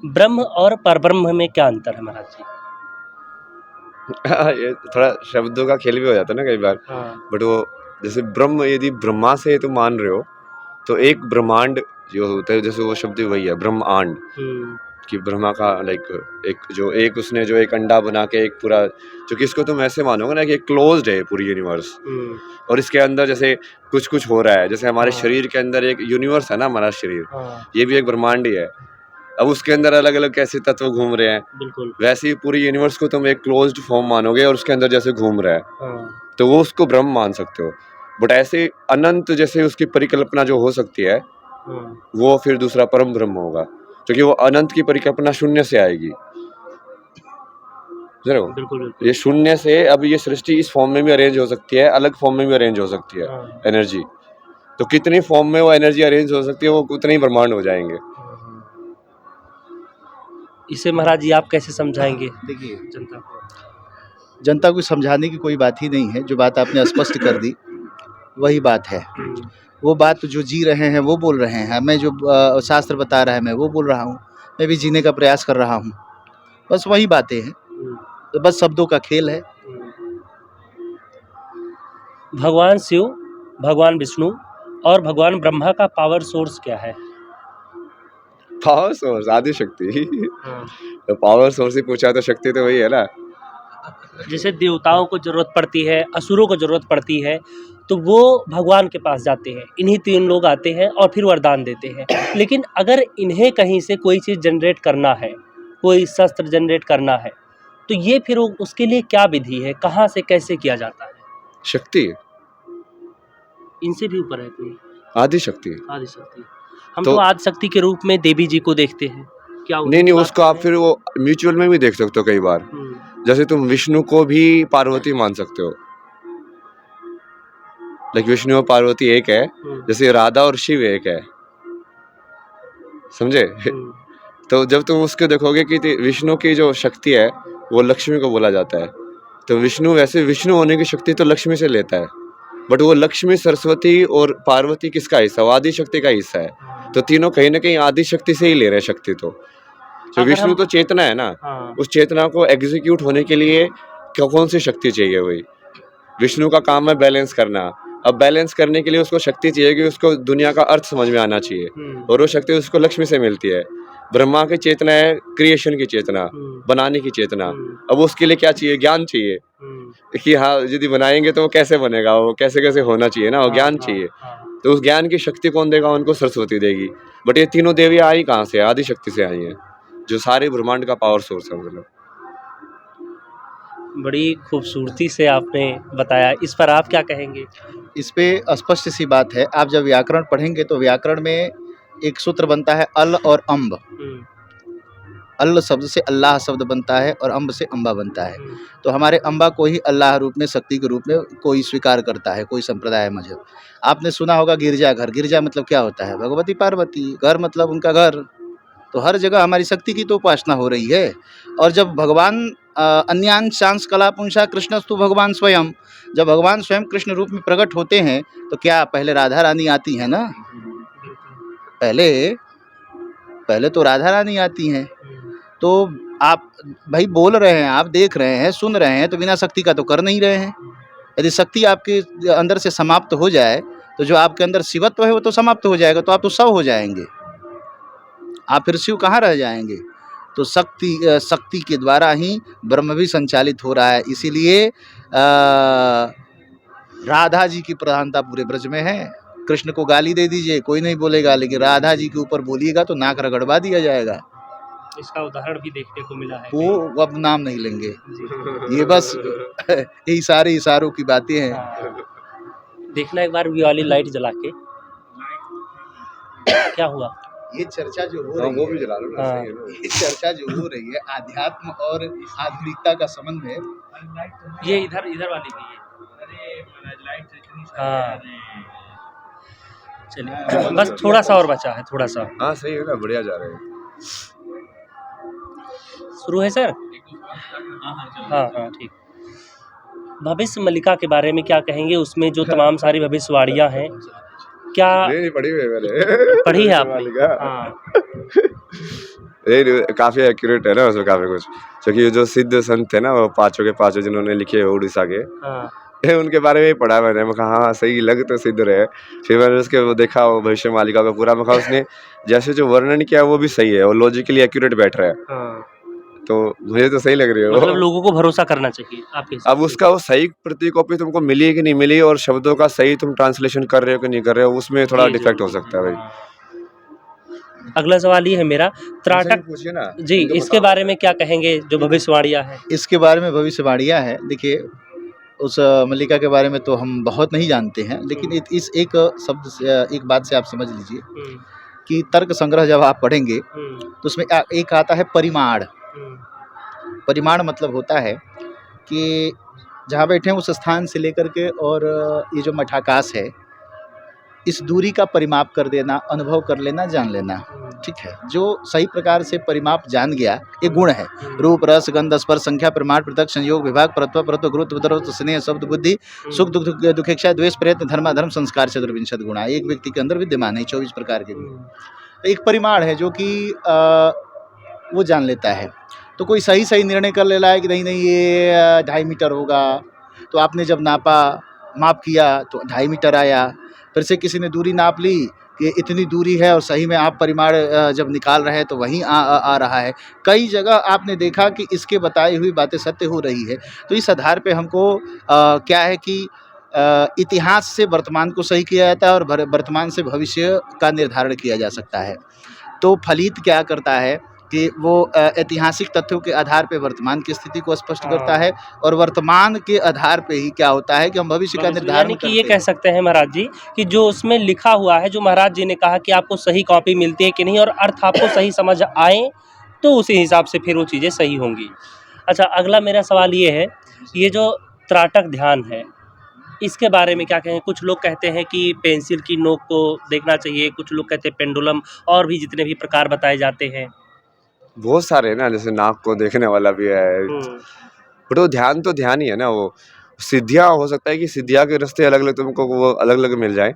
ब्रह्म और परब्रह्म में क्या अंतर है महाराज जी? ये थोड़ा शब्दों का खेल भी हो जाता है ना कई बार। हाँ। बट वो जैसे ब्रह्म, यदि ब्रह्मा से तुम मान रहे हो तो एक ब्रह्मांड जो होता है, जैसे वो शब्द वही है ब्रह्मांड, कि ब्रह्मा का लाइक एक उसने जो एक अंडा बना के एक पूरा, जो कि इसको तुम ऐसे मानोगे ना कि क्लोज्ड है पूरी यूनिवर्स, और इसके अंदर जैसे कुछ कुछ हो रहा है, जैसे हमारे हाँ। शरीर के अंदर एक यूनिवर्स है ना, हमारा शरीर, हाँ, ये भी एक ब्रह्मांड ही है। अब उसके अंदर अलग अलग कैसे तत्व घूम रहे हैं, बिल्कुल। वैसे ही पूरी यूनिवर्स को तुम एक क्लोज्ड फॉर्म मानोगे और उसके अंदर जैसे घूम रहा है, हाँ, तो वो उसको ब्रह्म मान सकते हो। बट ऐसे अनंत जैसे उसकी परिकल्पना जो हो सकती है, हाँ, वो फिर दूसरा परम ब्रह्म होगा, क्योंकि वो अनंत की परिकल्पना शून्य से आएगी। जरूर बिल्कुल, बिल्कुल। ये शून्य से अब ये सृष्टि इस फॉर्म में भी अरेंज हो सकती है, अलग फॉर्म में भी अरेंज हो सकती है हाँ, एनर्जी। तो कितनी फॉर्म में वो एनर्जी अरेंज हो सकती है, वो उतने ही ब्रह्मांड हो जाएंगे। हाँ। इसे महाराज जी आप कैसे समझाएंगे देखिए, जनता को? जनता को समझाने की कोई बात ही नहीं है, जो बात आपने स्पष्ट कर दी वही बात है। वो बात जो जी रहे हैं वो बोल रहे हैं, मैं जो शास्त्र बता रहा है मैं वो बोल रहा हूँ, मैं भी जीने का प्रयास कर रहा हूँ, बस वही बातें हैं, तो बस शब्दों का खेल है। भगवान शिव, भगवान विष्णु और भगवान ब्रह्मा का पावर सोर्स क्या है? पावर सोर्स आदि शक्ति। हाँ। तो पावर सोर्स ही पूछा तो शक्ति तो वही है ना। जैसे देवताओं को जरूरत पड़ती है, असुरों को जरूरत पड़ती है, तो वो भगवान के पास जाते हैं, इन्हीं तीन लोग आते हैं और फिर वरदान देते हैं। लेकिन अगर इन्हें कहीं से कोई चीज़ जनरेट करना है, कोई शस्त्र जनरेट करना है, तो ये फिर उसके लिए क्या विधि है, कहाँ से कैसे किया जाता है? शक्ति इनसे भी ऊपर है कोई आदि शक्ति। आदिशक्ति। हम तो आदिशक्ति के रूप में देवी जी को देखते हैं। क्या नहीं नहीं, उसको आप फिर वो म्यूचुअल में भी देख सकते हो कई बार। जैसे तुम विष्णु को भी पार्वती मान सकते हो, लाइक विष्णु और पार्वती एक है, जैसे राधा और शिव एक है, समझे? तो जब तुम उसको देखोगे कि विष्णु की जो शक्ति है वो लक्ष्मी को बोला जाता है, तो विष्णु वैसे विष्णु होने की शक्ति तो लक्ष्मी से लेता है, बट वो लक्ष्मी, सरस्वती और पार्वती किसका हिस्सा? आदि शक्ति का हिस्सा है। तो तीनों कहीं ना कहीं आदि शक्ति से ही ले रहे हैं शक्ति। तो जो विष्णु तो चेतना है ना, उस चेतना को एग्जीक्यूट होने के लिए कौन सी शक्ति चाहिए? वही विष्णु का काम है बैलेंस करना। अब बैलेंस करने के लिए उसको शक्ति चाहिए कि उसको दुनिया का अर्थ समझ में आना चाहिए, और वो शक्ति उसको लक्ष्मी से मिलती है। ब्रह्मा की चेतना है क्रिएशन की चेतना, बनाने की चेतना। अब उसके लिए क्या चाहिए? ज्ञान चाहिए कि हाँ यदि बनाएंगे तो वो कैसे बनेगा, वो कैसे कैसे होना चाहिए ना, वो ज्ञान चाहिए। तो उस ज्ञान की शक्ति कौन देगा? उनको सरस्वती देगी। बट ये तीनों देवियां आई कहाँ से? आदि शक्ति से आई हैं, जो सारे ब्रह्मांड का पावर सोर्स है। मतलब बड़ी खूबसूरती से आपने बताया, इस पर आप क्या कहेंगे? इस पे स्पष्ट सी बात है, आप जब व्याकरण पढ़ेंगे तो व्याकरण में एक सूत्र बनता है अल और अम्ब। अल शब्द से अल्लाह शब्द बनता है और अम्ब से अम्बा बनता है। तो हमारे अम्बा को ही अल्लाह रूप में, शक्ति के रूप में कोई स्वीकार करता है, कोई संप्रदाय मजहब। आपने सुना होगा गिरजाघर, गिरजा मतलब क्या होता है? भगवती पार्वती, घर मतलब उनका घर। तो हर जगह हमारी शक्ति की तो उपासना हो रही है। और जब भगवान अन्यांशांश कला पुंसा कृष्णस्तु भगवान स्वयं, जब भगवान स्वयं कृष्ण रूप में प्रकट होते हैं तो क्या पहले राधा रानी आती है ना? पहले तो राधा रानी आती हैं। तो आप भाई बोल रहे हैं, आप देख रहे हैं, सुन रहे हैं, तो बिना शक्ति का तो कर नहीं रहे हैं। यदि शक्ति आपके अंदर से समाप्त हो जाए तो जो आपके अंदर शिवत्व है वो तो समाप्त हो जाएगा, तो आप तो शव हो जाएंगे, आप फिर शिव कहाँ रह जाएंगे? तो शक्ति के द्वारा ही ब्रह्म भी संचालित हो रहा है। इसीलिए राधा जी की प्रधानता पूरे ब्रज में है। कृष्ण को गाली दे दीजिए, कोई नहीं बोलेगा, लेकिन राधा जी के ऊपर बोलिएगा तो नाक रगड़वा दिया जाएगा। इसका उदाहरण भी देखने को मिला है। वो अब नाम नहीं लेंगे, ये बस यही सारे इशारों की बातें हैं। देखना एक बार ये वाली लाइट जला के क्या हुआ? ये चर्चा जो हो रही है, वो भी जला लो ना, सही है ना? ये चर्चा जो हो रही है आध्यात्म और आधुनिकता का संबंध है। ये इधर वाली भी है। हाँ चलिए, बस थोड़ा सा और बचा है, थोड़ा सा। हाँ सही है ना, बढ़िया जा रहे हैं। शुरू है सर? हाँ हाँ ठीक। भविष्य मलिका के बारे में क्या कहेंगे? उसमें जो तमाम सारी भविष्यवाणियाँ हैं क्या नहीं पढ़ी हुई है मैंने पढ़ी है भविष्यवाणी आपने? का। हाँ। नहीं काफी एक्यूरेट है ना उसमें काफी कुछ, क्योंकि जो सिद्ध संत है ना वो पांचों के पांचों जिन्होंने लिखे है उड़ीसा के, हाँ। उनके बारे में ही पढ़ा मैंने। मैं कहा हाँ सही लग तो सिद्ध रहे। फिर मैंने उसके वो देखा वो भविष्य मालिका का पूरा, मैं कहा उसने जैसे जो वर्णन किया वो भी सही है और लॉजिकली एक्यूरेट बैठ रहा है, हाँ। तो मुझे तो सही लग रही है मतलब वो। लोगों को भरोसा करना चाहिए आपके हिसाब अब से। उसका वो सही प्रति कॉपी तुमको मिली कि नहीं मिली और शब्दों का सही तुम ट्रांसलेशन कर रहे हो कि नहीं कर रहे हो, उसमें थोड़ा ये डिफेक्ट हो ज़रूरी सकता है भाई। हाँ। अगला सवाल ये है मेरा, त्राटक पूछिए ना जी, इसके बारे में क्या कहेंगे जो भविष्यवाणियाँ हैं? इसके बारे में भविष्यवाणियाँ हैं, देखिए उस मल्लिका के बारे में तो हम बहुत नहीं जानते हैं, लेकिन इस एक शब्द से एक बात से आप समझ लीजिए हुँ, कि तर्क संग्रह जब आप पढ़ेंगे हुँ, तो उसमें एक आता है परिमाण। हुँ, परिमाण मतलब होता है कि जहाँ बैठे हैं उस स्थान से लेकर के और ये जो मठाकाश है, इस दूरी का परिमाप कर देना, अनुभव कर लेना, जान लेना, हुँ, ठीक है। जो सही प्रकार से परिमाप जान गया, ये गुण है। हुँ, रूप, रस, गंध, स्पर्श, संख्या, प्रमाण, पृथक, संयोग, विभाग, परत्व, परत्व, गुरुत्व, द्रव्य, स्नेह, शब्द, बुद्धि, सुख, दुख, दुखेक्षा, द्वेष, प्रयत्न, धर्माधर्म, संस्कार, चतुर्विंशत गुणा एक व्यक्ति के अंदर विद्यमान है, 24 प्रकार के गुण। हुँ, तो एक परिमाण है जो कि वो जान लेता है। तो कोई सही निर्णय कर ले रहा है कि नहीं ये 2.5 मीटर होगा, तो आपने जब माप किया तो 2.5 मीटर आया। फिर से किसी ने दूरी नाप ली कि इतनी दूरी है और सही में आप परिमाण जब निकाल रहे हैं तो वहीं आ रहा है। कई जगह आपने देखा कि इसके बताई हुई बातें सत्य हो रही है। तो इस आधार पे हमको क्या है कि इतिहास से वर्तमान को सही किया जाता है और वर्तमान से भविष्य का निर्धारण किया जा सकता है। तो फलित क्या करता है कि वो ऐतिहासिक तथ्यों के आधार पे वर्तमान की स्थिति को स्पष्ट करता है और वर्तमान के आधार पे ही क्या होता है कि हम भविष्य का निर्धारण यानी कि ये कह सकते हैं महाराज जी कि जो उसमें लिखा हुआ है, जो महाराज जी ने कहा कि आपको सही कॉपी मिलती है कि नहीं और अर्थ आपको सही समझ आए, तो उसी हिसाब से फिर वो चीज़ें सही होंगी। अच्छा, अगला मेरा सवाल ये है, ये जो त्राटक ध्यान है, इसके बारे में क्या कहें? कुछ लोग कहते हैं कि पेंसिल की नोक को देखना चाहिए, कुछ लोग कहते हैं पेंडुलम, और भी जितने भी प्रकार बताए जाते हैं। बहुत सारे है ना, जैसे नाक को देखने वाला भी है, हुँ, बट वो ध्यान तो ध्यान ही है ना। वो सिद्धियाँ हो सकता है कि सिद्धियाँ के रास्ते अलग अलग तुमको वो अलग अलग मिल जाए,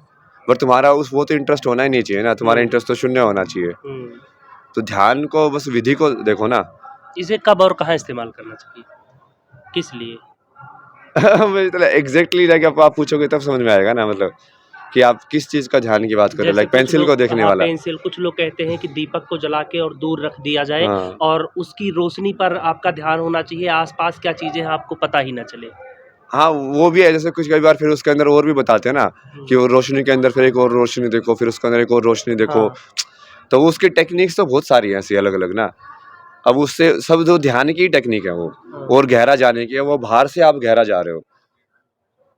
बट तुम्हारा उस वो तो इंटरेस्ट होना ही नहीं चाहिए ना, तुम्हारा इंटरेस्ट तो शून्य होना चाहिए। हुँ। तो ध्यान को बस विधि को देखो ना। इसे कब और कहाँ इस्तेमाल करना चाहिए? किस लिए? मतलब एग्जैक्टली लाइक आप पूछोगे तब समझ में आएगा ना, मतलब कि आप किस चीज़ का ध्यान की बात कर रहे हो, जैसे लाइक कुछ पेंसिल लोग को देखने हाँ, वाला। पेंसिल, कुछ लोग कहते हैं कि दीपक को जला के और दूर रख दिया जाए हाँ और उसकी रोशनी पर आपका ध्यान होना चाहिए, आस-पास क्या चीज़ें हैं आपको पता ही ना चले। हाँ वो भी है, जैसे कुछ कई बार फिर उसके अंदर और भी बताते हैं ना कि वो रोशनी के अंदर फिर एक और रोशनी देखो, फिर उसके अंदर एक और रोशनी देखो। हाँ, तो उसकी टेक्निक्स तो बहुत सारी हैं ऐसी अलग अलग ना। अब उससे सब जो ध्यान की टेक्निक है वो हाँ, और गहरा जाने की है, वो बाहर से आप गहरा जा रहे हो,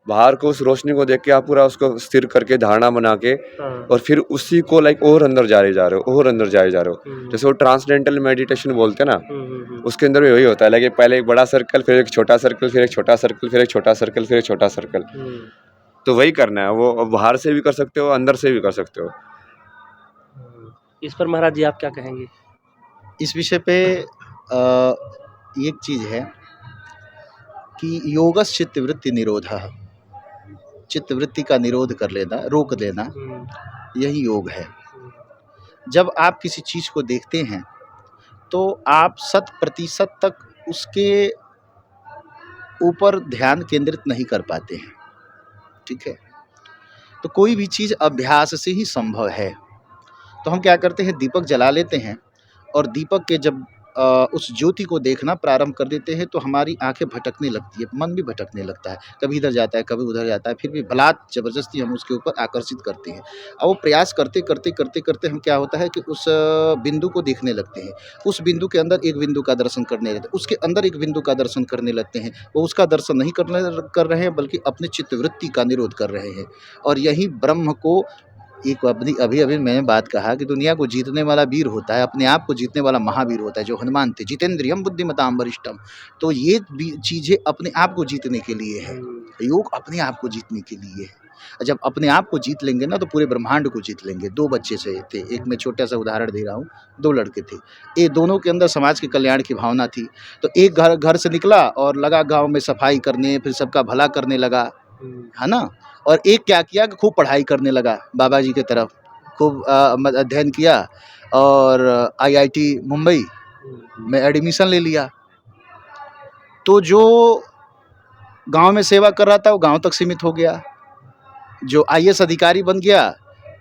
बाहर को उस रोशनी को देख के आप पूरा उसको स्थिर करके धारणा बना के हाँ। और फिर उसी को लाइक और अंदर जा रहे हो और अंदर जा रहे हो। हुँ, जैसे वो ट्रांसडेंटल मेडिटेशन बोलते हैं ना, हुँ। उसके अंदर भी वही होता है, लाइक पहले एक बड़ा सर्कल, फिर एक छोटा सर्कल, फिर एक छोटा सर्कल, फिर एक छोटा सर्कल, फिर एक छोटा सर्कल। हुँ, तो वही करना है, वो बाहर से भी कर सकते हो, अंदर से भी कर सकते हो। हुँ। इस पर महाराज जी आप क्या कहेंगे? इस विषय पे एक चीज़ है कि योगस् चित्तवृत्ति निरोधः, चित्तवृत्ति का निरोध कर लेना, रोक देना, हुँ, यही योग है। हुँ, जब आप किसी चीज़ को देखते हैं तो आप 100% तक उसके ऊपर ध्यान केंद्रित नहीं कर पाते हैं, ठीक है। तो कोई भी चीज़ अभ्यास से ही संभव है। तो हम क्या करते हैं, दीपक जला लेते हैं और दीपक के जब उस ज्योति को देखना प्रारंभ कर देते हैं तो हमारी आंखें भटकने लगती है, मन भी भटकने लगता है, कभी इधर जाता है, कभी उधर जाता है, फिर भी बलात् ज़बरदस्ती हम उसके ऊपर आकर्षित करते हैं। और वो प्रयास करते हम क्या होता है कि उस बिंदु को देखने लगते हैं, उस बिंदु के अंदर एक बिंदु का दर्शन करने लगते हैं, उसके अंदर एक बिंदु का दर्शन करने लगते हैं। वो उसका दर्शन नहीं कर रहे हैं बल्कि अपनी चित्तवृत्ति का निरोध कर रहे हैं। और यही ब्रह्म को एक अभी मैंने बात कहा कि दुनिया को जीतने वाला वीर होता है, अपने आप को जीतने वाला महावीर होता है, जो हनुमान थे, जितेंद्रियम बुद्धिमताम वरिष्ठम। तो ये चीज़ें अपने आप को जीतने के लिए है, हुँ, योग अपने आप को जीतने के लिए है। जब अपने आप को जीत लेंगे ना तो पूरे ब्रह्मांड को जीत लेंगे। 2 बच्चे से थे, एक मैं छोटा सा उदाहरण दे रहा हूँ, 2 लड़के थे, ये दोनों के अंदर समाज के कल्याण की भावना थी। तो एक घर से निकला और लगा गाँव में सफाई करने, फिर सबका भला करने लगा, है ना। और एक क्या किया कि खूब पढ़ाई करने लगा बाबा जी की तरफ, खूब अध्ययन किया और IIT मुंबई में एडमिशन ले लिया। तो जो गांव में सेवा कर रहा था वो गांव तक सीमित हो गया, जो IAS अधिकारी बन गया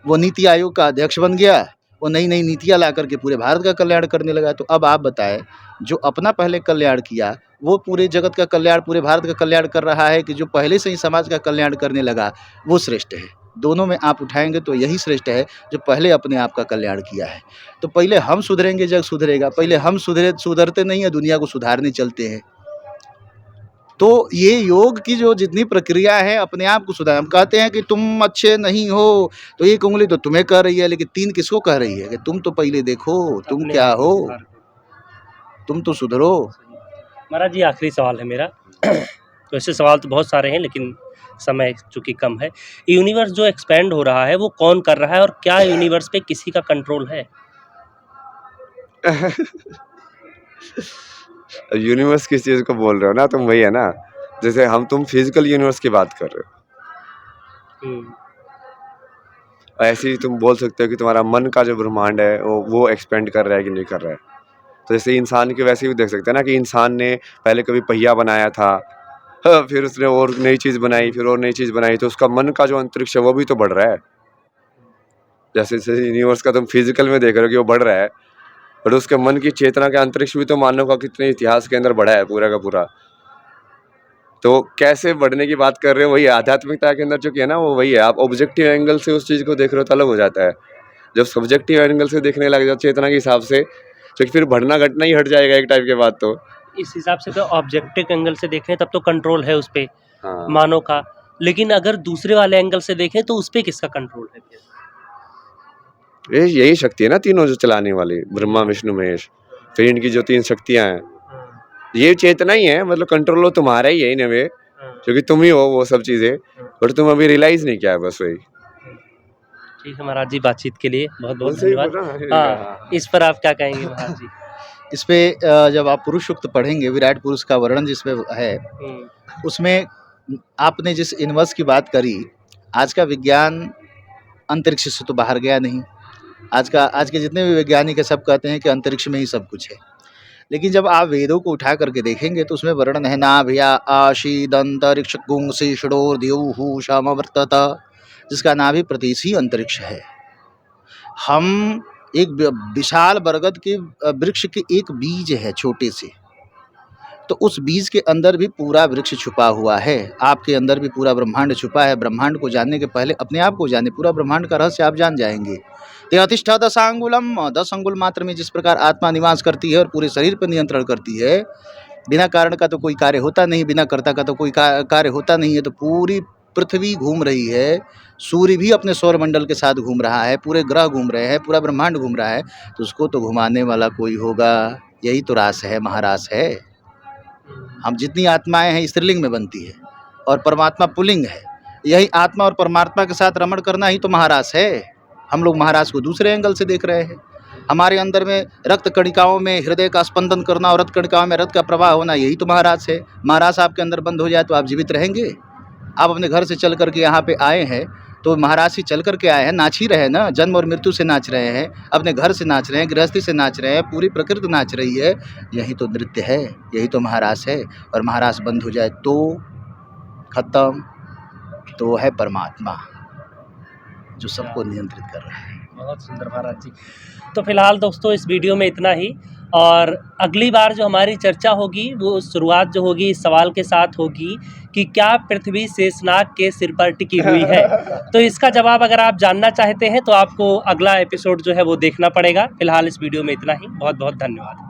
वो नीति आयोग का अध्यक्ष बन गया, वो नई नई नीतियाँ ला करके पूरे भारत का कल्याण करने लगा। तो अब आप बताएं, जो अपना पहले कल्याण किया वो पूरे जगत का कल्याण, पूरे भारत का कल्याण कर रहा है, कि जो पहले से ही समाज का कल्याण करने लगा वो श्रेष्ठ है। दोनों में आप उठाएंगे तो यही श्रेष्ठ है जो पहले अपने आप का कल्याण किया है। तो पहले हम सुधरेंगे जग सुधरेगा। पहले हम सुधरते नहीं है, दुनिया को सुधारने चलते हैं। तो ये योग की जो जितनी प्रक्रिया है अपने आप को सुधार। हम कहते हैं कि तुम अच्छे नहीं हो, तो एक उंगली तो तुम्हें कह रही है, लेकिन 3 किसको कह रही है कि तुम तो पहले देखो तुम क्या हो, तुम तो सुधरो। महाराज जी आखिरी सवाल है मेरा। वैसे सवाल तो बहुत सारे हैं लेकिन समय चूंकि कम है। यूनिवर्स जो एक्सपेंड हो रहा है वो कौन कर रहा है, और क्या यूनिवर्स पे किसी का कंट्रोल है? यूनिवर्स किस चीज़ को बोल रहे हो ना तुम, वही है ना, जैसे हम तुम फिजिकल यूनिवर्स की बात कर रहे हो, ऐसे ही तुम बोल सकते हो कि तुम्हारा मन का जो ब्रह्मांड है वो एक्सपेंड कर रहा है कि नहीं कर रहा है। तो जैसे इंसान के वैसे भी देख सकते हैं ना कि इंसान ने पहले कभी पहिया बनाया था, फिर उसने और नई चीज़ बनाई, फिर और नई चीज़ बनाई, तो उसका मन का जो अंतरिक्ष है वो भी तो बढ़ रहा है। जैसे जैसे यूनिवर्स का तुम फिजिकल में देख रहे हो कि वो बढ़ रहा है, बट उसके मन की चेतना का अंतरिक्ष भी तो मानव का कितने इतिहास के अंदर बढ़ा है पूरा का पूरा। तो कैसे बढ़ने की बात कर रहे हो, वही आध्यात्मिकता के अंदर जो है ना वो वही है। आप ऑब्जेक्टिव एंगल से उस चीज़ को देख रहे हो तो अलग हो जाता है। जब सब्जेक्टिव एंगल से देखने लग जाओ चेतना के हिसाब से, तो फिर बढ़ना घटना ही हट जाएगा एक टाइप के बाद। तो इस हिसाब से तो ऑब्जेक्टिव एंगल से देखें तब तो कंट्रोल है उस पे हाँ, मानव का, लेकिन अगर दूसरे वाले एंगल से देखें तो उस पे किसका कंट्रोल है फिर? यही शक्ति है ना तीनों जो चलाने वाली, ब्रह्मा विष्णु महेश। फिर इनकी जो 3 शक्तियाँ हैं, ये चेतना ही है, मतलब कंट्रोल तुम्हारा ही है इन वे, क्योंकि तुम ही हो वो सब चीज़ें, बट तुम अभी रियलाइज नहीं किया है, बस वही। ठीक है महाराज जी, बातचीत के लिए बहुत बहुत धन्यवाद। हाँ, इस पर आप क्या कहेंगे महाराज जी? इस पे जब आप पुरुष सूक्त पढ़ेंगे, विराट पुरुष का वर्णन जिसमें है, उसमें आपने जिस यूनिवर्स की बात करी, आज का विज्ञान अंतरिक्ष से तो बाहर गया नहीं। आज के जितने भी वैज्ञानिक है सब कहते हैं कि अंतरिक्ष में ही सब कुछ है। लेकिन जब आप वेदों को उठा करके देखेंगे तो उसमें वर्णन है, नाभ्या आशीदंतरिक्ष गुंसी षडोर द्यौः समवर्तत, जिसका नाभि प्रदेश ही अंतरिक्ष है। हम एक विशाल बरगद के वृक्ष के एक बीज है छोटे से, तो उस बीज के अंदर भी पूरा वृक्ष छुपा हुआ है। आपके अंदर भी पूरा ब्रह्मांड छुपा है। ब्रह्मांड को जानने के पहले अपने आप को जाने, पूरा ब्रह्मांड का रहस्य आप जान जाएंगे। तेअतिष्ठ 10 अंगुलम, 10 अंगुल मात्र में जिस प्रकार आत्मा निवास करती है और पूरे शरीर पर नियंत्रण करती है, बिना कारण का तो कोई कार्य होता नहीं, बिना कर्ता का तो कोई कार्य होता नहीं है। तो पूरी पृथ्वी घूम रही है, सूर्य भी अपने सौरमंडल के साथ घूम रहा है, पूरे ग्रह घूम रहे हैं, पूरा ब्रह्मांड घूम रहा है, तो उसको तो घुमाने वाला कोई होगा। यही तो रास है, महारास है। हम जितनी आत्माएं हैं स्त्रीलिंग में बनती है और परमात्मा पुल्लिंग है। यही आत्मा और परमात्मा के साथ रमण करना ही तो महारास है। हम लोग महारास को दूसरे एंगल से देख रहे हैं। हमारे अंदर में रक्त कणिकाओं में हृदय का स्पंदन करना और रक्त कणिकाओं में रक्त का प्रवाह होना, यही तो महारास है। महारास आपके अंदर बंद हो जाए तो आप जीवित रहेंगे? आप अपने घर से चल करके यहाँ पे आए हैं तो महाराज ही चल करके आए हैं, नाच ही रहे ना, जन्म और मृत्यु से नाच रहे हैं, अपने घर से नाच रहे हैं, गृहस्थी से नाच रहे हैं, पूरी प्रकृति नाच रही है। यही तो नृत्य है, यही तो महारास है। और महारास बंद हो जाए तो खत्म, तो है परमात्मा जो सबको नियंत्रित कर रहा है। बहुत सुंदर महाराज जी। तो फिलहाल दोस्तों इस वीडियो में इतना ही, और अगली बार जो हमारी चर्चा होगी वो शुरुआत जो होगी इस सवाल के साथ होगी कि क्या पृथ्वी शेषनाग के सिर पर टिकी हुई है। तो इसका जवाब अगर आप जानना चाहते हैं तो आपको अगला एपिसोड जो है वो देखना पड़ेगा। फिलहाल इस वीडियो में इतना ही, बहुत बहुत धन्यवाद।